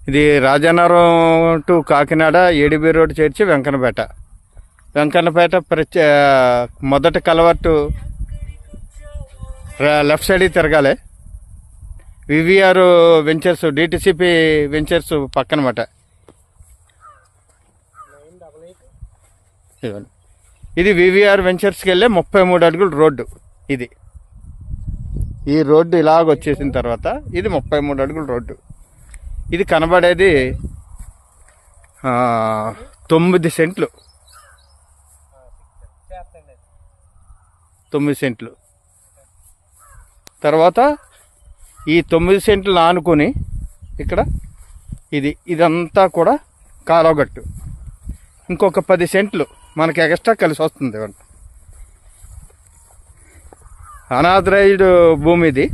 ఇది Rajanagaram to Kakinada ADB road చేర్చి వెంకన్నపేట మొదటి కలవర్టు లెఫ్ట్ సైడ్ తిరగాలి. వివిఆర్ వెంచర్స్ డిటిసిపి వెంచర్స్ పక్కనమాట. ఇది వివిఆర్ వెంచర్స్కి వెళ్ళే 33 అడుగుల రోడ్డు. ఈ రోడ్డు ఇలాగ వచ్చేసిన తర్వాత ఇది 33 అడుగుల రోడ్డు. ఇది కనబడేది 9 సెంట్లు. 9 సెంట్లు. తర్వాత ఈ 9 సెంట్లు ఆనుకొని ఇక్కడ ఇదంతా కూడా కాలువగట్టు. ఇంకొక 10 సెంట్లు మనకి ఎక్స్ట్రా కలిసి వస్తుంది. అనాథరైజ్డ్ భూమి ఇది.